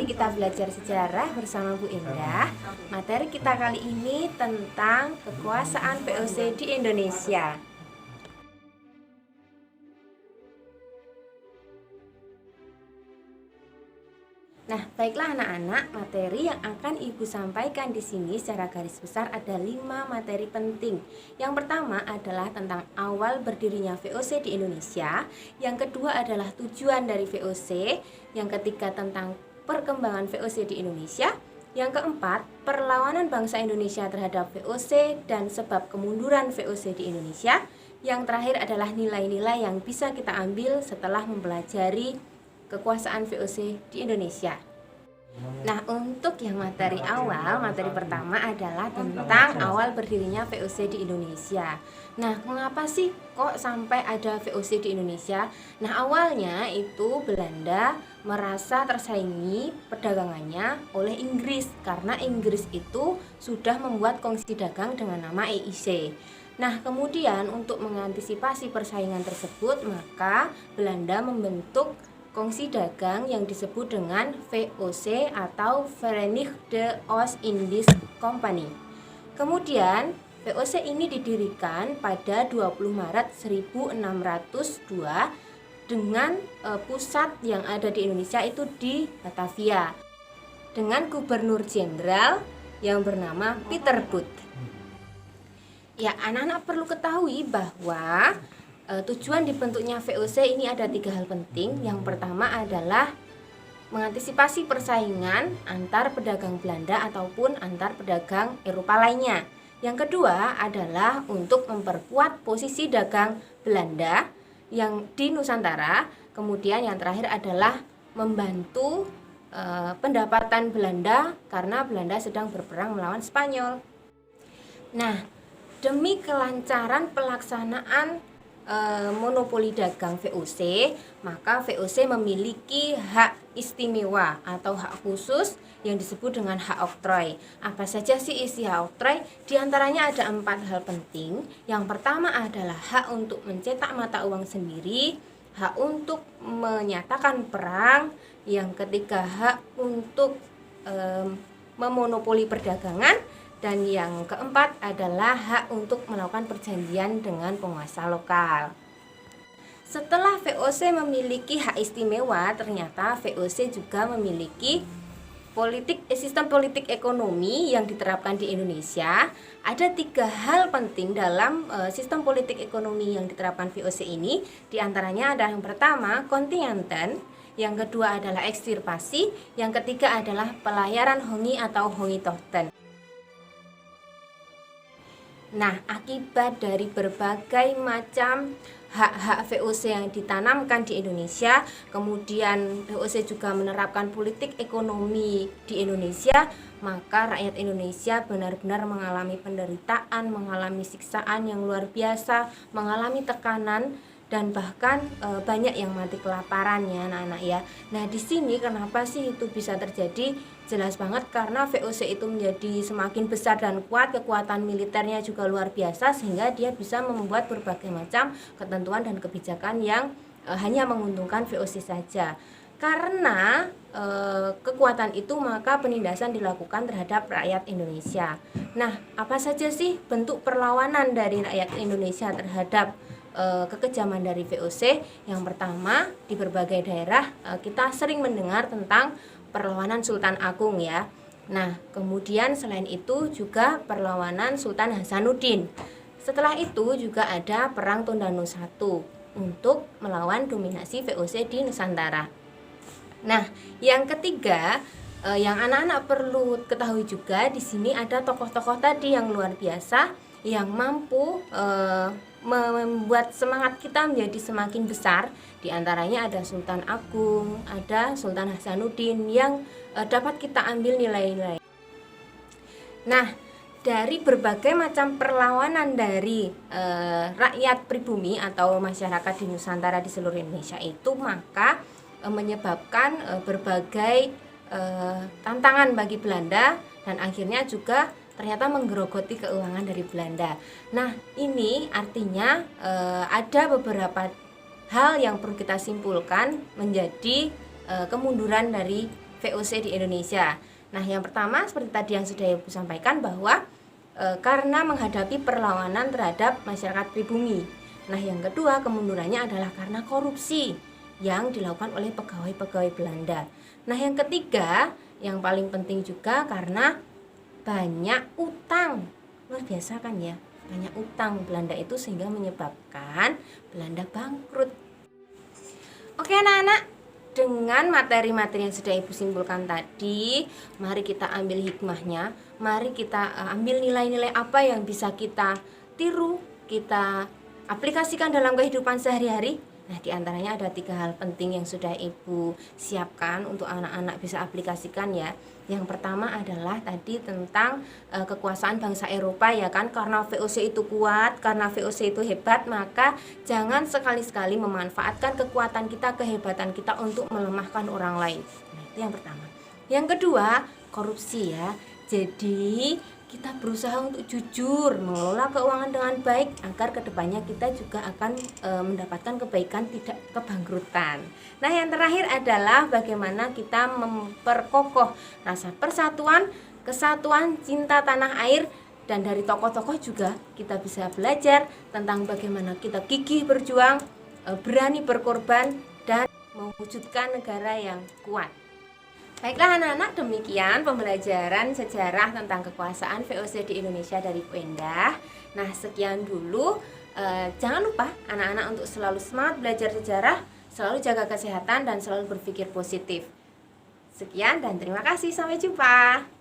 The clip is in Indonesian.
lagi kita belajar sejarah bersama Bu Indah. Materi kita kali ini tentang kekuasaan VOC di Indonesia. Nah, baiklah anak-anak, materi yang akan Ibu sampaikan di sini secara garis besar ada 5 materi penting. Yang pertama adalah tentang awal berdirinya VOC di Indonesia. Yang kedua adalah tujuan dari VOC. Yang ketiga tentang perkembangan VOC di Indonesia. Yang keempat, perlawanan bangsa Indonesia terhadap VOC dan sebab kemunduran VOC di Indonesia. Yang terakhir adalah nilai-nilai yang bisa kita ambil setelah mempelajari kekuasaan VOC di Indonesia. Nah, untuk yang materi awal, materi pertama adalah tentang awal berdirinya VOC di Indonesia. Nah, mengapa sih kok sampai ada VOC di Indonesia? Nah, awalnya itu Belanda merasa tersaingi perdagangannya oleh Inggris karena Inggris itu sudah membuat kongsi dagang dengan nama EEC. Nah, kemudian untuk mengantisipasi persaingan tersebut, maka Belanda membentuk kongsi dagang yang disebut dengan VOC atau Verenigde Oost-Indisch Company. Kemudian VOC ini didirikan pada 20 Maret 1602 dengan pusat yang ada di Indonesia itu di Batavia dengan gubernur jenderal yang bernama Peter Both. Ya, anak-anak perlu ketahui bahwa tujuan dibentuknya VOC ini ada 3 hal penting. Yang pertama adalah mengantisipasi persaingan antar pedagang Belanda ataupun antar pedagang Eropa lainnya. Yang kedua adalah untuk memperkuat posisi dagang Belanda yang di Nusantara. Kemudian yang terakhir adalah membantu pendapatan Belanda karena Belanda sedang berperang melawan Spanyol. Nah, demi kelancaran pelaksanaan monopoli dagang VOC, maka VOC memiliki hak istimewa atau hak khusus yang disebut dengan hak oktroy. Apa saja sih isi hak oktroy? Di antaranya ada 4 hal penting. Yang pertama adalah hak untuk mencetak mata uang sendiri, hak untuk menyatakan perang, yang ketiga hak untuk memonopoli perdagangan, dan yang keempat adalah hak untuk melakukan perjanjian dengan penguasa lokal. Setelah VOC memiliki hak istimewa, ternyata VOC juga memiliki sistem politik ekonomi yang diterapkan di Indonesia. Ada 3 hal penting dalam sistem politik ekonomi yang diterapkan VOC ini. Di antaranya ada yang pertama, kontingenten. Yang kedua adalah ekstirpasi. Yang ketiga adalah pelayaran hongi atau hongitochten. Nah, akibat dari berbagai macam hak-hak VOC yang ditanamkan di Indonesia, kemudian VOC juga menerapkan politik ekonomi di Indonesia, maka rakyat Indonesia benar-benar mengalami penderitaan, mengalami siksaan yang luar biasa, mengalami tekanan, dan bahkan banyak yang mati kelaparan ya anak-anak ya. Nah, di sini kenapa sih itu bisa terjadi? Jelas banget karena VOC itu menjadi semakin besar dan kuat, kekuatan militernya juga luar biasa sehingga dia bisa membuat berbagai macam ketentuan dan kebijakan yang hanya menguntungkan VOC saja. Karena kekuatan itu maka penindasan dilakukan terhadap rakyat Indonesia. Nah, apa saja sih bentuk perlawanan dari rakyat Indonesia terhadap kekejaman dari VOC? Yang pertama, di berbagai daerah kita sering mendengar tentang perlawanan Sultan Agung ya. Nah, kemudian selain itu juga perlawanan Sultan Hasanuddin. Setelah itu juga ada Perang Tondano I untuk melawan dominasi VOC di Nusantara. Nah, yang ketiga yang anak-anak perlu ketahui juga di sini ada tokoh-tokoh tadi yang luar biasa yang mampu membuat semangat kita menjadi semakin besar. Di antaranya ada Sultan Agung, ada Sultan Hasanuddin yang dapat kita ambil nilai-nilai. Nah, dari berbagai macam perlawanan dari rakyat pribumi atau masyarakat di Nusantara di seluruh Indonesia itu maka menyebabkan berbagai tantangan bagi Belanda dan akhirnya juga ternyata menggerogoti keuangan dari Belanda. Nah, ini artinya ada beberapa hal yang perlu kita simpulkan menjadi kemunduran dari VOC di Indonesia. Nah, yang pertama seperti tadi yang sudah Ibu sampaikan bahwa karena menghadapi perlawanan terhadap masyarakat pribumi. Nah, yang kedua kemundurannya adalah karena korupsi yang dilakukan oleh pegawai-pegawai Belanda. Nah, yang ketiga yang paling penting juga karena banyak utang. Luar biasa kan ya, banyak utang Belanda itu sehingga menyebabkan Belanda bangkrut. Oke anak-anak, dengan materi-materi yang sudah Ibu simpulkan tadi, mari kita ambil hikmahnya, mari kita ambil nilai-nilai apa yang bisa kita tiru, kita aplikasikan dalam kehidupan sehari-hari. Nah, diantaranya ada 3 hal penting yang sudah Ibu siapkan untuk anak-anak bisa aplikasikan ya. Yang pertama adalah tadi tentang kekuasaan bangsa Eropa ya kan, karena VOC itu kuat, karena VOC itu hebat, maka jangan sekali-sekali memanfaatkan kekuatan kita, kehebatan kita untuk melemahkan orang lain. Nah, itu yang pertama. Yang kedua, korupsi ya. Jadi kita berusaha untuk jujur mengelola keuangan dengan baik agar kedepannya kita juga akan mendapatkan kebaikan, tidak kebangkrutan. Nah, yang terakhir adalah bagaimana kita memperkokoh rasa persatuan, kesatuan, cinta tanah air. Dan dari tokoh-tokoh juga kita bisa belajar tentang bagaimana kita gigih berjuang, berani berkorban, dan mewujudkan negara yang kuat. Baiklah anak-anak, demikian pembelajaran sejarah tentang kekuasaan VOC di Indonesia dari Bu Endah. Nah, sekian dulu. Jangan lupa anak-anak untuk selalu semangat belajar sejarah, selalu jaga kesehatan, dan selalu berpikir positif. Sekian dan terima kasih. Sampai jumpa.